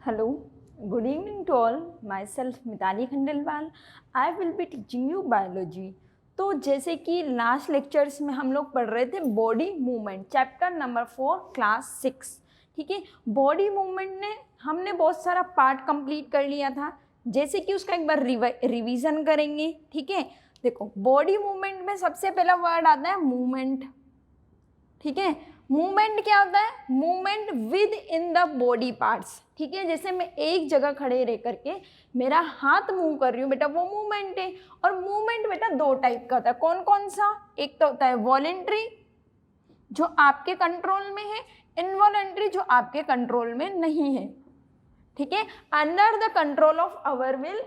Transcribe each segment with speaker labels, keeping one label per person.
Speaker 1: Hello, good evening to all. Myself Mitali Khandelwal. I will be teaching you biology. तो जैसे कि last lectures में हम लोग पढ़ रहे थे body movement, chapter number 4, class 6. ठीक है, बॉडी मूवमेंट ने हमने बहुत सारा पार्ट कंप्लीट कर लिया था. जैसे कि उसका एक बार रिवीजन करेंगे. ठीक है, देखो बॉडी मूवमेंट में सबसे पहला वर्ड आता है मूवमेंट. ठीक है, मूवमेंट क्या होता है? Movement with in the body parts. ठीक है, जैसे मैं एक जगह खड़े रह करके मेरा हाथ मूव कर रही हूँ बेटा, वो मूवमेंट है. और मूवमेंट बेटा दो टाइप का होता है. कौन कौन सा? एक तो होता है वॉलेंट्री, जो आपके कंट्रोल में है. इनवॉलेंट्री, जो आपके कंट्रोल में नहीं है. ठीक है, under the control of our will,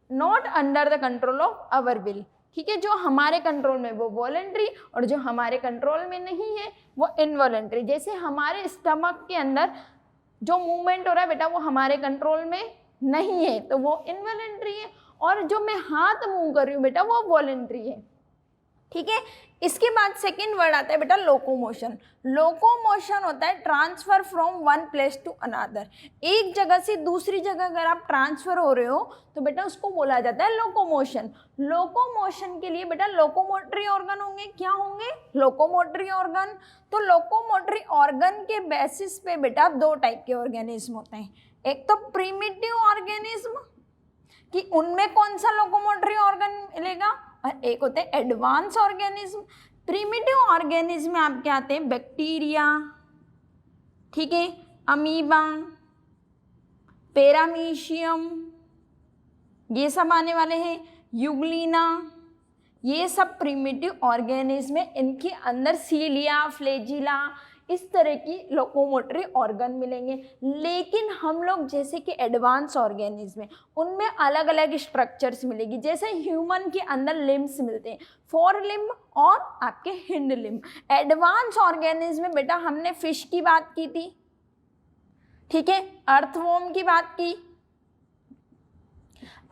Speaker 1: not under the control of our will. ठीक है, जो हमारे कंट्रोल में वो वॉलेंट्री और जो हमारे कंट्रोल में नहीं है वो इनवॉलेंट्री. जैसे हमारे स्टमक के अंदर जो मूवमेंट हो रहा है बेटा वो हमारे कंट्रोल में नहीं है तो वो इनवॉलेंट्री है. और जो मैं हाथ मूव कर रही हूँ बेटा वो वॉलेंट्री है. ठीक है, इसके बाद सेकेंड वर्ड आता है बेटा लोकोमोशन. लोकोमोशन होता है transfer from one place to another. एक जगह से दूसरी जगह अगर आप ट्रांसफर हो रहे हो तो बेटा उसको बोला जाता है लोकोमोशन. लोकोमोशन के लिए बेटा लोकोमोटरी ऑर्गन होंगे. क्या होंगे? Locomotory organ. तो लोकोमोटरी ऑर्गन के बेसिस पे बेटा दो टाइप के ऑर्गेनिज्म होते हैं. एक तो प्रिमिटिव ऑर्गेनिज्म कि उनमें कौन सा लोकोमोटरी ऑर्गन मिलेगा, और एक होते हैं एडवांस ऑर्गेनिज्म. प्रिमिटिव ऑर्गेनिज्म में आपके आते हैं बैक्टीरिया, ठीक है, अमीबा, पैरामीशियम, ये सब आने वाले हैं. यूग्लिना, ये सब प्रिमिटिव ऑर्गेनिज्म में इनके अंदर सीलिया, फ्लैजिला, इस तरह की लोकोमोटरी ऑर्गन मिलेंगे. लेकिन हम लोग जैसे कि एडवांस ऑर्गेनिज्म में उनमें अलग अलग स्ट्रक्चर्स मिलेगी. जैसे ह्यूमन के अंदर लिम्स मिलते हैं, फोर लिम्ब और आपके हिंड लिम्ब. एडवांस ऑर्गेनिज्म में बेटा हमने फिश की बात की थी. ठीक है, अर्थवॉर्म की बात की.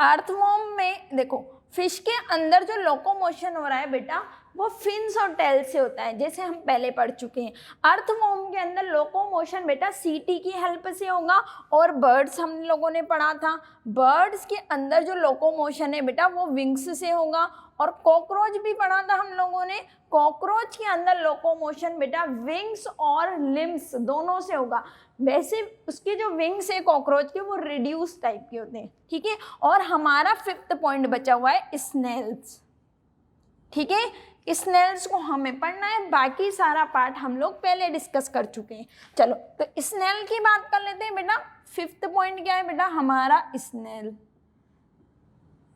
Speaker 1: अर्थवॉर्म में देखो फिश के अंदर जो लोकोमोशन हो रहा है बेटा वो फिन्स और टेल से होता है, जैसे हम पहले पढ़ चुके हैं. अर्थवॉर्म के अंदर लोकोमोशन बेटा सीटी की हेल्प से होगा. और बर्ड्स हम लोगों ने पढ़ा था, बर्ड्स के अंदर जो लोकोमोशन है बेटा वो विंग्स से होगा. और कॉकरोच भी पढ़ा था हम लोगों ने, कॉकरोच के अंदर लोकोमोशन बेटा विंग्स और लिम्स दोनों से होगा. वैसे उसके जो विंग्स है कॉकरोच के वो रिड्यूस टाइप के होते हैं. ठीक है, और हमारा फिफ्थ पॉइंट बचा हुआ है स्नेल्स. ठीक है, स्नेल्स को हमें पढ़ना है, बाकी सारा पार्ट हम लोग पहले डिस्कस कर चुके हैं. चलो तो स्नेल की बात कर लेते हैं बेटा. फिफ्थ पॉइंट क्या है बेटा हमारा? स्नेल.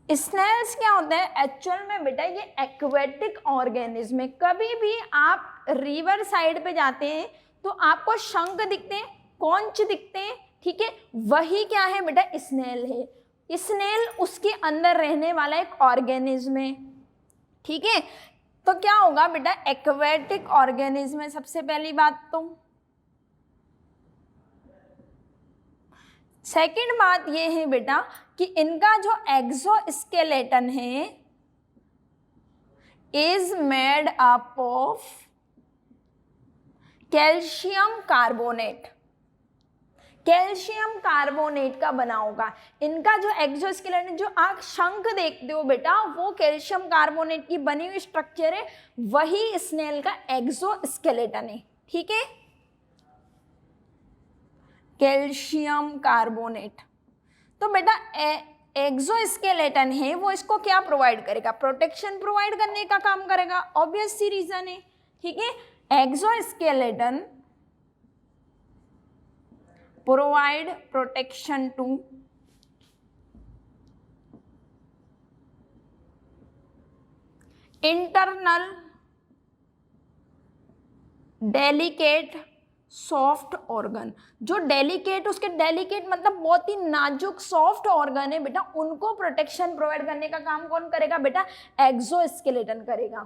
Speaker 1: स्नेल्स क्या होता है एक्चुअल में बेटा? ये एक्वेटिक ऑर्गेनिज्म है. कभी भी आप रिवर साइड पे जाते हैं तो आपको शंख दिखते हैं, कॉन्च दिखते हैं. ठीक है, वही क्या है बेटा? स्नेल है. स्नेल उसके अंदर रहने वाला एक ऑर्गेनिज्म है. ठीक है, तो क्या होगा बेटा? एक्वेटिक ऑर्गेनिज्म है सबसे पहली बात. तो सेकंड बात ये है बेटा कि इनका जो एक्सोस्केलेटन है is made up of calcium carbonate. Calcium carbonate का बना होगा. इनका जो एक्सोस्केलेटन, जो आप शंख देखते हो बेटा, वो कैल्शियम कार्बोनेट की बनी हुई स्ट्रक्चर है, वही स्नेल का एक्सोस्केलेटन है. ठीक है, कैल्शियम कार्बोनेट. तो बेटा एक्सोस्केलेटन है वो इसको क्या प्रोवाइड करेगा? प्रोटेक्शन प्रोवाइड करने का काम करेगा. ऑब्वियस सी रीजन है. ठीक है, exoskeleton provide protection to internal delicate soft organ. जो डेलिकेट, उसके डेलिकेट मतलब बहुत ही नाजुक सॉफ्ट ऑर्गन है बेटा, उनको प्रोटेक्शन प्रोवाइड करने का काम कौन करेगा बेटा? एक्सोस्केलेटन करेगा.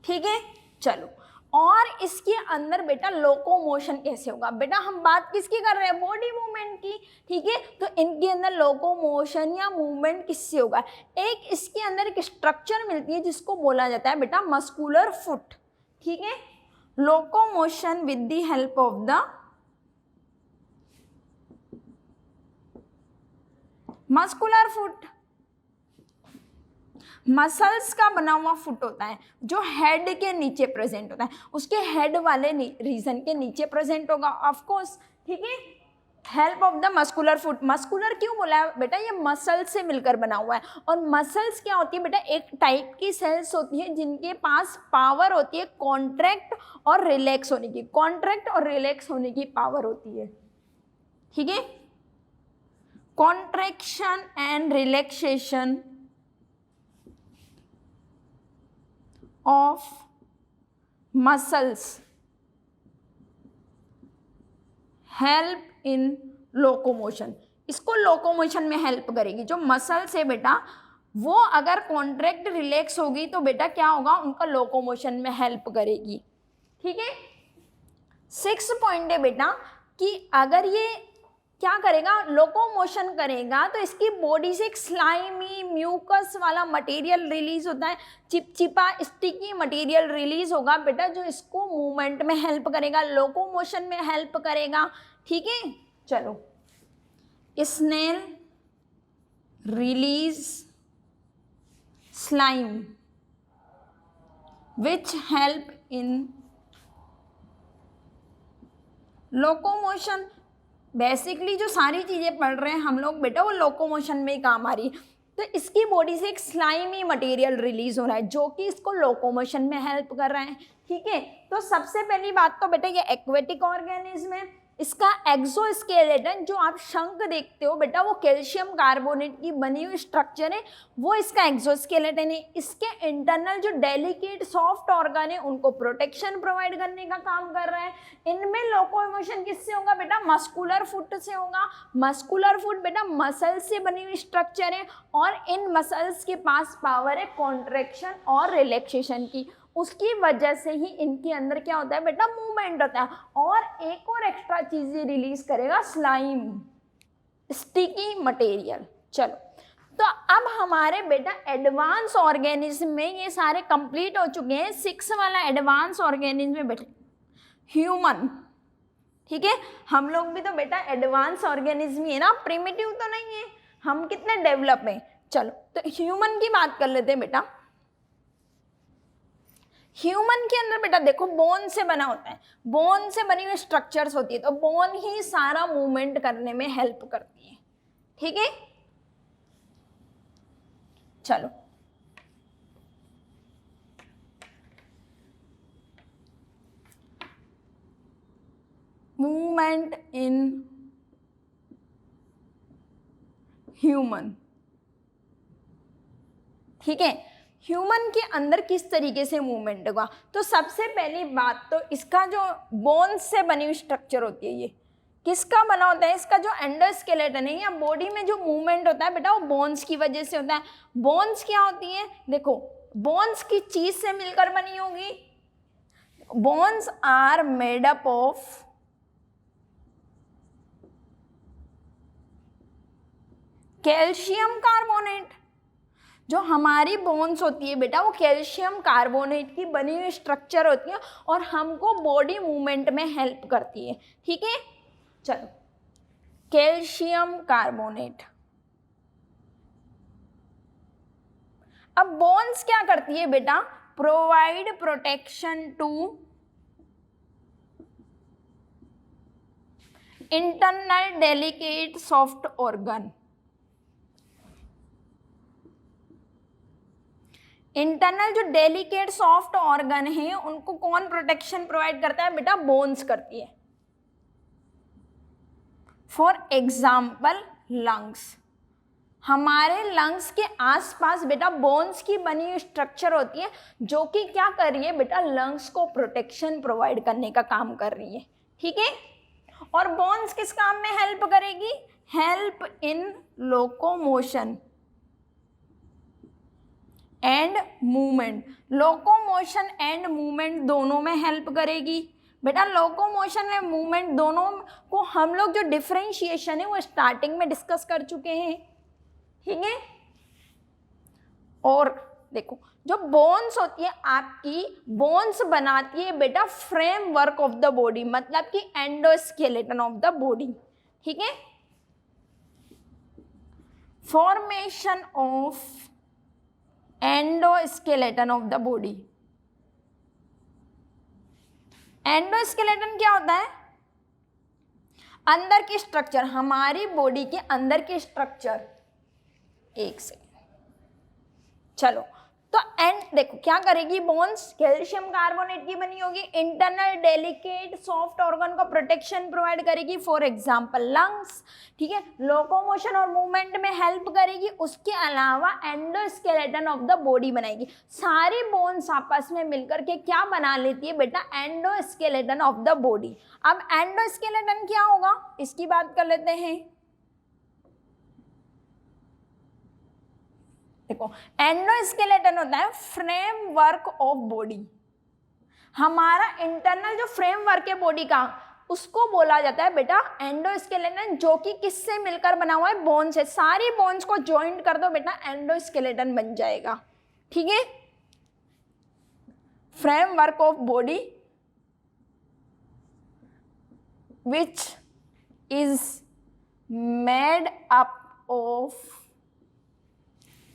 Speaker 1: ठीक है, चलो. और इसके अंदर बेटा लोकोमोशन कैसे होगा बेटा? हम बात किसकी कर रहे हैं? बॉडी मूवमेंट की. ठीक है, तो इनके अंदर लोकोमोशन या मूवमेंट किससे होगा? एक इसके अंदर एक स्ट्रक्चर मिलती है जिसको बोला जाता है बेटा मस्कुलर फुट. ठीक है, locomotion with the help of the muscular foot muscles का बना हुआ फुट होता है जो हेड के नीचे प्रेजेंट होता है, उसके हेड वाले रीजन के नीचे प्रेजेंट होगा ऑफ कोर्स, ठीक है। Help of the muscular foot, muscular क्यों बोला है बेटा, ये मसल से मिलकर बना हुआ है। और मसल्स क्या होती है बेटा, एक टाइप की सेल्स होती है जिनके पास पावर होती है कॉन्ट्रैक्ट और रिलैक्स होने की, कॉन्ट्रैक्ट और रिलैक्स होने की पावर होती है, ठीक है। Contraction and relaxation of muscles help in locomotion, इसको लोकोमोशन में हेल्प करेगी। जो मसल्स है बेटा वो अगर कॉन्ट्रैक्ट रिलैक्स होगी तो बेटा क्या होगा, उनका लोकोमोशन में हेल्प करेगी, ठीक है। 6 पॉइंट है बेटा कि अगर ये क्या करेगा, लोकोमोशन करेगा तो इसकी बॉडी से एक स्लाइमी म्यूकस वाला मटेरियल रिलीज होता है, चिपचिपा स्टिकी मटेरियल रिलीज होगा बेटा, जो इसको मूवमेंट में हेल्प करेगा, लोकोमोशन में हेल्प करेगा, ठीक है। चलो, snail release slime which help in locomotion. Basically जो सारी चीज़ें पढ़ रहे हैं हम लोग बेटा वो लोकोमोशन में ही काम आ रही। तो इसकी बॉडी से एक स्लाइमी मटेरियल रिलीज हो रहा है जो कि इसको लोकोमोशन में हेल्प कर रहा है, ठीक है। तो सबसे पहली बात तो बेटा ये एक्वेटिक ऑर्गेनिज्म है। इसका एक्सोस्केलेटन जो आप शंख देखते हो बेटा वो कैल्शियम कार्बोनेट की बनी हुई स्ट्रक्चर है, वो इसका एक्सोस्केलेटन है। इसके इंटरनल जो डेलिकेट सॉफ्ट ऑर्गन है उनको प्रोटेक्शन प्रोवाइड करने का काम कर रहा है। इनमें लोकोमोशन किससे होगा बेटा, मस्कुलर फुट से होगा। मस्कुलर फुट बेटा मसल से बनी हुई स्ट्रक्चर है और इन मसल्स के पास पावर है कॉन्ट्रैक्शन और रिलैक्सेशन की, उसकी वजह से ही इनके अंदर क्या होता है बेटा, मूवमेंट होता है। और एक और एक्स्ट्रा चीज रिलीज करेगा, स्लाइम स्टिकी मटेरियल। चलो, तो अब हमारे बेटा एडवांस ऑर्गेनिज्म में ये सारे कंप्लीट हो चुके हैं। 6 वाला एडवांस ऑर्गेनिज्म में बेटा ह्यूमन, ठीक है। हम लोग भी तो बेटा एडवांस ऑर्गेनिज्म ही है ना, प्रिमिटिव तो नहीं है, हम कितने डेवलप हैं। चलो, तो ह्यूमन की बात कर लेते हैं बेटा। ह्यूमन के अंदर बेटा देखो बोन से बना होता है, बोन से बनी हुई स्ट्रक्चर्स होती है, तो बोन ही सारा मूवमेंट करने में हेल्प करती है, ठीक है। चलो, मूवमेंट इन ह्यूमन, ठीक है। ह्यूमन के अंदर किस तरीके से मूवमेंट होगा, तो सबसे पहली बात तो इसका जो बोन्स से बनी हुई स्ट्रक्चर होती है, ये किसका बना होता है, इसका जो एंडोस्केलेटन है या बॉडी में जो मूवमेंट होता है बेटा वो बोन्स की वजह से होता है। बोन्स क्या होती है, देखो बोन्स की चीज से मिलकर बनी होगी। Bones are made up of calcium carbonate. जो हमारी बोन्स होती है बेटा वो कैल्शियम कार्बोनेट की बनी हुई स्ट्रक्चर होती है और हमको बॉडी मूवमेंट में हेल्प करती है, ठीक है। चलो, कैल्शियम कार्बोनेट। अब बोन्स क्या करती है बेटा, provide protection to internal delicate soft organ. Internal जो डेलिकेट सॉफ्ट ऑर्गन है उनको कौन प्रोटेक्शन प्रोवाइड करता है बेटा, बोन्स करती है। फॉर एग्जाम्पल लंग्स, हमारे लंग्स के आसपास बेटा बोन्स की बनी हुई स्ट्रक्चर होती है जो कि क्या कर रही है बेटा, लंग्स को प्रोटेक्शन प्रोवाइड करने का काम कर रही है, ठीक है। और बोन्स किस काम में हेल्प करेगी, help in locomotion and movement. Locomotion and movement दोनों में हेल्प करेगी बेटा। लोकोमोशन एंड मूवमेंट दोनों को हम लोग जो डिफरेंशिएशन है वो स्टार्टिंग में डिस्कस कर चुके हैं, ठीक है। और देखो जो बोन्स होती है आपकी, बोन्स बनाती है बेटा फ्रेमवर्क ऑफ द बॉडी, मतलब कि एंडोस्केलेटन ऑफ द बॉडी, ठीक है। Formation of endoskeleton of the body. Endoskeleton क्या होता है? अंदर की स्ट्रक्चर, हमारी बॉडी के अंदर की स्ट्रक्चर। एक सेकेंड, चलो तो एंड देखो क्या करेगी, बोन्स कैल्शियम कार्बोनेट की बनी होगी, इंटरनल डेलिकेट सॉफ्ट ऑर्गन को प्रोटेक्शन प्रोवाइड करेगी, फॉर एग्जांपल लंग्स, ठीक है, लोकोमोशन और मूवमेंट में हेल्प करेगी। उसके अलावा एंडोस्केलेटन ऑफ द बॉडी बनाएगी। सारी बोन्स आपस में मिलकर के क्या बना लेती है बेटा? Endoskeleton of the body. अब एंडोस्केलेटन क्या होगा इसकी बात कर लेते हैं। देखो, एंडोस्केलेटन होता है फ्रेमवर्क ऑफ बॉडी। हमारा इंटरनल जो फ्रेमवर्क है बॉडी का, उसको बोला जाता है बेटा एंडोस्केलेटन, जो कि किससे मिलकर बना हुआ है? बोन से। सारी बोन्स को ज्वाइंट कर दो बेटा, एंडोस्केलेटन बन जाएगा। ठीक है, framework of body which is made up of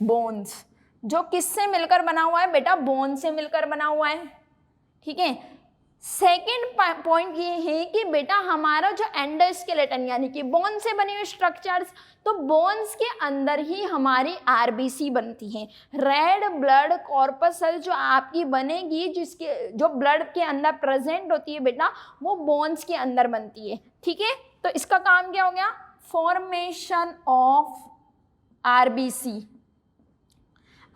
Speaker 1: bones. जो किससे मिलकर बना हुआ है बेटा? बोन से मिलकर बना हुआ है। ठीक है, सेकेंड पॉइंट ये है कि बेटा हमारा जो एंडोस्केलेटन यानी कि बोन से बने हुए स्ट्रक्चर्स, तो बोन्स के अंदर ही हमारी आरबीसी बनती है, रेड ब्लड कॉर्पसल जो आपकी बनेगी, जिसके जो ब्लड के अंदर प्रेजेंट होती है बेटा, वो बोन्स के अंदर बनती है। ठीक है, तो इसका काम क्या हो गया? Formation of RBC.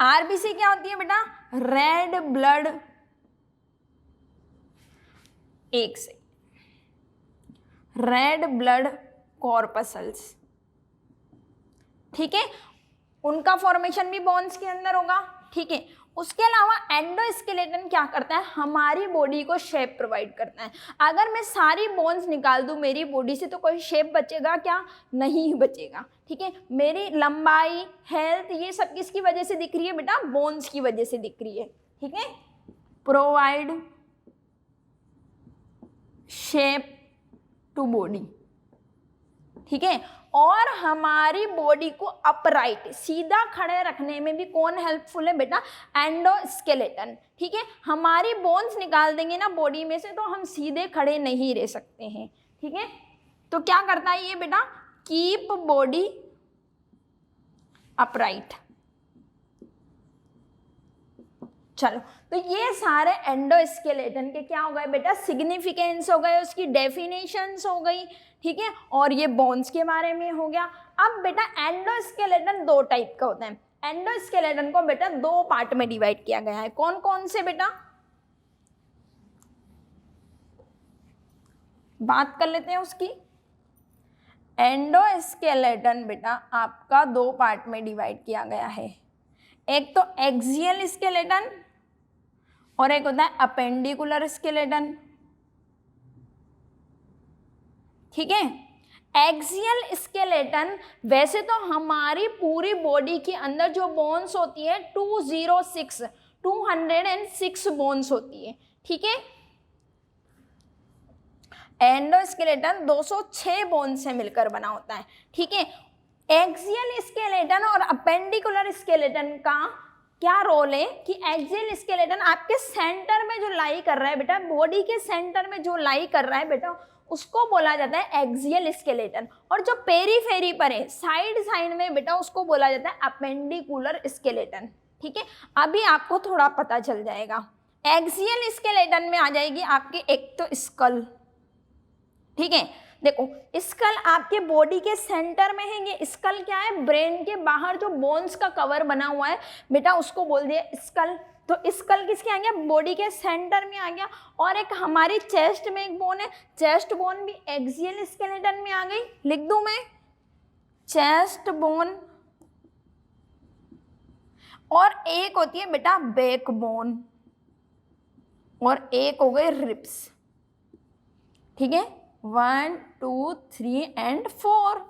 Speaker 1: आरबीसी क्या होती है बेटा? रेड ब्लड, एक से, रेड ब्लड कॉर्पसल्स। ठीक है, उनका फॉर्मेशन भी बोन्स के अंदर होगा। ठीक है, उसके अलावा एंडोस्केलेटन क्या करता है? हमारी बॉडी को शेप प्रोवाइड करता है। अगर मैं सारी बोन्स निकाल दूं मेरी बॉडी से तो कोई शेप बचेगा क्या? नहीं बचेगा। ठीक है, मेरी लंबाई, हेल्थ, ये सब किसकी वजह से दिख रही है बेटा? बोन्स की वजह से दिख रही है। ठीक है, प्रोवाइड शेप टू बॉडी। ठीक है, और हमारी बॉडी को अपराइट, सीधा खड़े रखने में भी कौन हेल्पफुल है बेटा? एंडोस्केलेटन। ठीक है, हमारी बोन्स निकाल देंगे ना बॉडी में से तो हम सीधे खड़े नहीं रह सकते हैं। ठीक है, तो क्या करता है ये बेटा? Keep body upright. चलो, तो ये सारे एंडोस्केलेटन के क्या हो गए बेटा? सिग्निफिकेंस हो गए, उसकी डेफिनेशंस हो गई। ठीक है, और ये बोन्स के बारे में हो गया। अब बेटा एंडोस्केलेटन दो टाइप का होता है। एंडोस्केलेटन को बेटा दो पार्ट में डिवाइड किया गया है। कौन कौन से बेटा? बात कर लेते हैं उसकी। एंडोस्केलेटन बेटा आपका दो पार्ट में डिवाइड किया गया है। एक तो एक्सियल स्केलेटन और एक होता है अपेंडिकुलर स्केलेटन। ठीक है, एक्सियल स्केलेटन वैसे तो हमारी पूरी बॉडी के अंदर जो बोन्स होती है 206 बोन्स होती है। ठीक है, एंडोस्केलेटन 206 बोन्स से मिलकर बना होता है। ठीक है, एक्सियल स्केलेटन और अपेंडिकुलर स्केलेटन का क्या रोल है कि एक्सियल स्केलेटन आपके सेंटर में जो लाई कर रहा है बेटा, बॉडी के सेंटर में जो लाई कर रहा है बेटा, उसको बोला जाता है एक्सियल स्केलेटन। और जो पेरीफेरी पर है, साइड साइड में बेटा, उसको बोला जाता है अपेंडिकुलर स्केलेटन। ठीक है, अभी आपको थोड़ा पता चल जाएगा। एक्सियल स्केलेटन में आ जाएगी आपके एक तो स्कल। ठीक है, देखो स्कल आपके बॉडी के सेंटर में है। ये स्कल क्या है? ब्रेन के बाहर जो बोन्स का कवर बना हुआ है बेटा, उसको बोल दिया स्कल। तो स्कल किसके आ गया? बॉडी के सेंटर में आ गया। और एक हमारी चेस्ट में एक बोन है, चेस्ट बोन भी एक्सियल स्केलेटन में आ गई। लिख दूं मैं? Chest bone. और एक होती है बेटा बैक बोन, और एक हो गए रिब्स। ठीक है, 1 2 3 and 4।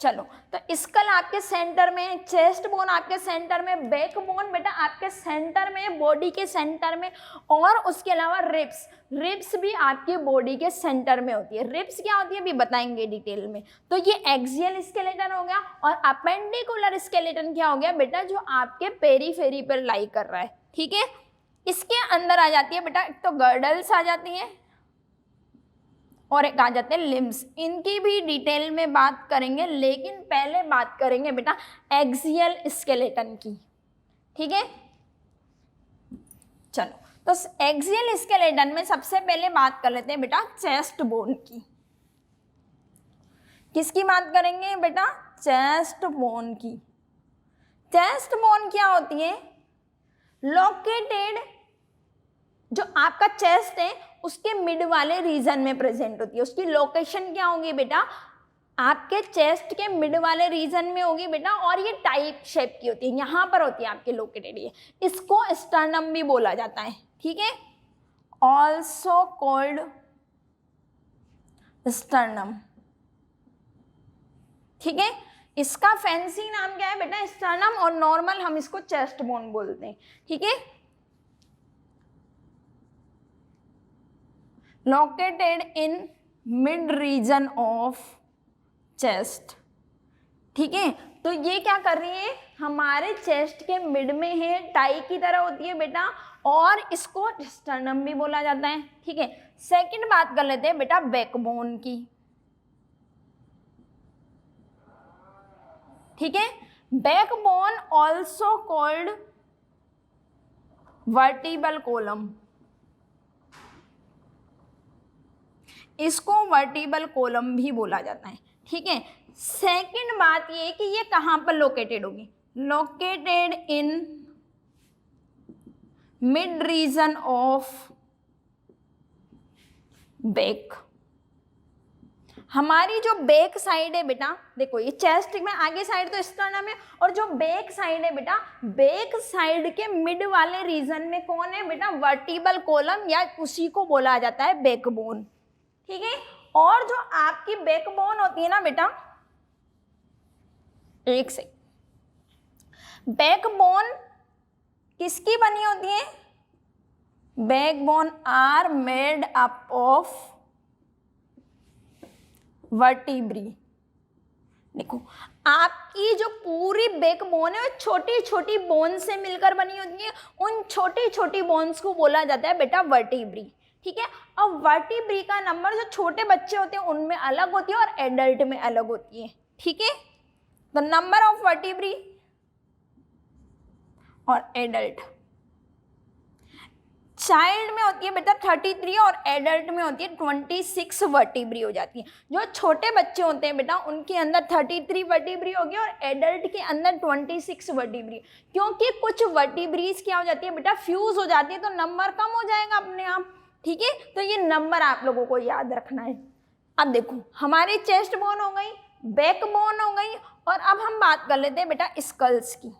Speaker 1: चलो, तो स्कल आपके सेंटर में, चेस्ट बोन आपके सेंटर में, बैक बोन बेटा आपके सेंटर में, बॉडी के सेंटर में, और उसके अलावा रिब्स, रिब्स भी आपकी बॉडी के सेंटर में होती है। रिब्स क्या होती है अभी बताएंगे डिटेल में। तो ये एक्सियल स्केलेटन हो गया, और अपेंडिकुलर स्केलेटन क्या हो गया बेटा, जो आपके पेरीफेरी पर लाई कर रहा है, ठीक है। इसके अंदर आ जाती है बेटा, एक तो गर्डल्स आ जाती हैं और एक आ जाते हैं लिम्स। इनकी भी डिटेल में बात करेंगे, लेकिन पहले बात करेंगे बेटा एक्सियल स्केलेटन की, ठीक है। चलो, तो एक्सियल स्केलेटन में सबसे पहले बात कर लेते हैं बेटा चेस्ट बोन की। किसकी बात करेंगे बेटा, चेस्ट बोन की। चेस्ट बोन क्या होती है, लोकेटेड, जो आपका चेस्ट है उसके मिड वाले रीजन में प्रेजेंट होती है। उसकी लोकेशन क्या होगी बेटा, आपके चेस्ट के मिड वाले रीजन में होगी बेटा, और ये टाइप शेप की होती है, यहाँ पर होती है आपके लोकेटेड। ये इसको स्टर्नम भी बोला जाता है, ठीक है, ऑल्सो कॉल्ड स्टर्नम, ठीक है। इसका फैंसी नाम क्या है बेटा, स्टर्नम, और नॉर्मल हम इसको चेस्ट बोन बोलते हैं, ठीक है। Located in mid region of chest, ठीक है। तो ये क्या कर रही है, हमारे चेस्ट के मिड में है, टाई की तरह होती है बेटा, और इसको स्टर्नम भी बोला जाता है, ठीक है। सेकंड बात कर लेते हैं बेटा बैकबोन की, ठीक है। Backbone also called vertebral column, इसको वर्टिबल कॉलम भी बोला जाता है, ठीक है। सेकंड बात ये कि ये कहाँ पर लोकेटेड होगी, located in mid region of back. हमारी जो बैक साइड है बेटा, देखो ये चेस्ट में आगे साइड तो स्टर्नम है, और जो बैक साइड है बेटा, बैक साइड के मिड वाले रीजन में कौन है बेटा, वर्टिबल कॉलम, या उसी को बोला जाता है बैकबोन, ठीक है। और जो आपकी बैकबोन होती है ना बेटा, एक से बैकबोन किसकी बनी होती है, backbone are made up of vertebrae. देखो आपकी जो पूरी बैकबोन है वो छोटी छोटी बोन से मिलकर बनी होती है, उन छोटी छोटी बोन्स को बोला जाता है बेटा वर्टिब्री, ठीक है। अब वर्टिब्री का नंबर जो छोटे बच्चे होते हैं उनमें अलग होती है और एडल्ट में अलग होती है, ठीक है। द नंबर ऑफ वर्टिब्री और एडल्ट, चाइल्ड में होती है बेटा 33 और एडल्ट में होती है 26 वर्टिब्री हो जाती है। जो छोटे बच्चे होते हैं बेटा उनके अंदर 33 वर्टिब्री होगी और एडल्ट के अंदर 26 वर्टिब्री, क्योंकि कुछ वर्टिब्रीज क्या हो जाती है बेटा, फ्यूज हो जाती है, तो नंबर कम हो जाएगा अपने आप, ठीक है। तो ये नंबर आप लोगों को याद रखना है। अब देखो हमारी चेस्ट बोन हो गई, बैक बोन हो गई, और अब हम बात कर लेते हैं बेटा स्कल्स की।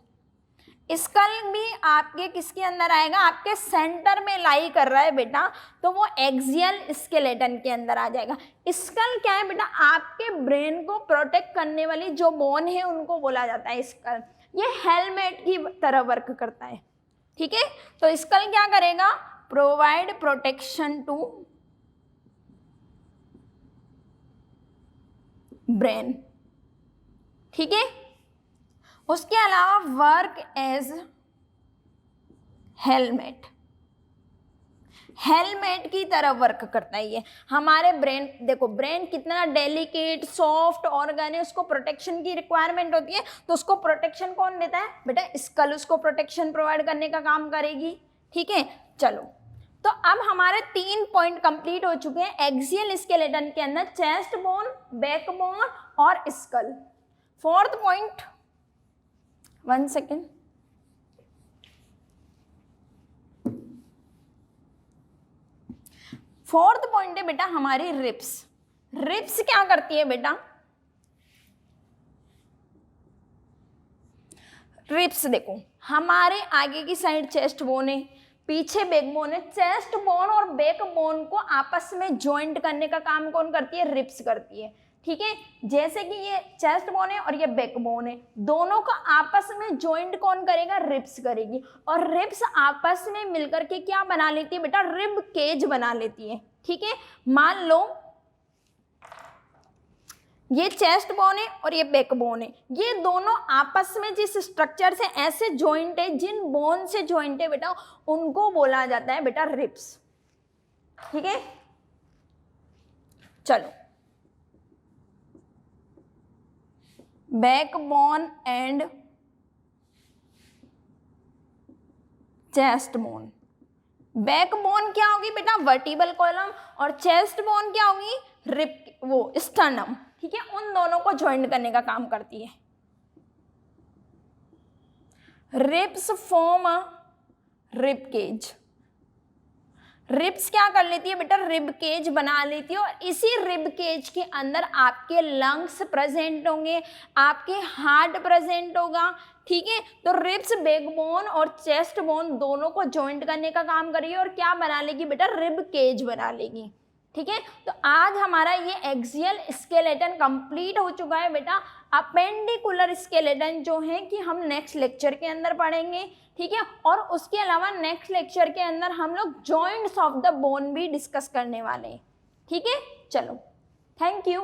Speaker 1: स्कल भी आपके किसके अंदर आएगा, आपके सेंटर में लाई कर रहा है बेटा, तो वो एक्सियल स्केलेटन के अंदर आ जाएगा। स्कल क्या है बेटा, आपके ब्रेन को प्रोटेक्ट करने वाली जो बोन है उनको बोला जाता है स्कल। ये हेलमेट की तरह वर्क करता है, ठीक है। तो स्कल क्या करेगा, प्रोवाइड प्रोटेक्शन टू ब्रेन, ठीक है। उसके अलावा वर्क एज हेलमेट, हेलमेट की तरह वर्क करता है ये हमारे ब्रेन। देखो ब्रेन कितना डेलिकेट सॉफ्ट ऑर्गन है, उसको प्रोटेक्शन की रिक्वायरमेंट होती है, तो उसको प्रोटेक्शन कौन देता है बेटा, स्कल उसको प्रोटेक्शन प्रोवाइड करने का काम करेगी, ठीक है। चलो तो अब हमारे 3 पॉइंट कंप्लीट हो चुके हैं एक्सियल स्केलेटन के अंदर, चेस्ट बोन, बैक बोन और skull. Fourth point, 1 second, fourth point है बेटा हमारी रिब्स। रिब्स क्या करती है बेटा, रिब्स देखो हमारे आगे की साइड चेस्ट बोन है, पीछे बैक बोन है। चेस्ट बोन और बैक बोन को आपस में ज्वाइंट करने का काम कौन करती है, रिब्स करती है, ठीक है। जैसे कि ये चेस्ट बोन है और ये बैक बोन है, दोनों को आपस में ज्वाइंट कौन करेगा, रिब्स करेगी, और रिब्स आपस में मिलकर के क्या बना लेती है बेटा, रिब केज बना लेती है। ठीक है, मान लो ये चेस्ट बोन है और ये बैक बोन है, ये दोनों आपस में जिस स्ट्रक्चर से ऐसे ज्वाइंट है, जिन बोन से ज्वाइंट है बेटा, उनको बोला जाता है बेटा रिब्स। ठीक है, चलो backbone and chest bone. Backbone क्या होगी बेटा, वर्टिबल कॉलम, और चेस्ट बोन क्या होगी, रिब, वो स्टर्नम। ठीक है, उन दोनों को ज्वाइंट करने का काम करती है। Ribs form a rib cage. Ribs क्या कर लेती है बेटा, रिब केज बना लेती है, और इसी रिब केज के अंदर आपके लंग्स प्रेजेंट होंगे, आपके हार्ट प्रेजेंट होगा। ठीक है, तो रिब्स बैकबोन और चेस्ट बोन दोनों को जॉइंट करने का काम करेगी और क्या बना लेगी बेटा, रिब केज बना लेगी। ठीक है, तो आज हमारा ये एक्सियल स्केलेटन कंप्लीट हो चुका है बेटा। अपेंडिकुलर स्केलेटन जो है कि हम नेक्स्ट लेक्चर के अंदर पढ़ेंगे। ठीक है, और उसके अलावा नेक्स्ट लेक्चर के अंदर हम लोग जॉइंट्स ऑफ द बोन भी डिस्कस करने वाले हैं। ठीक है, चलो, थैंक यू।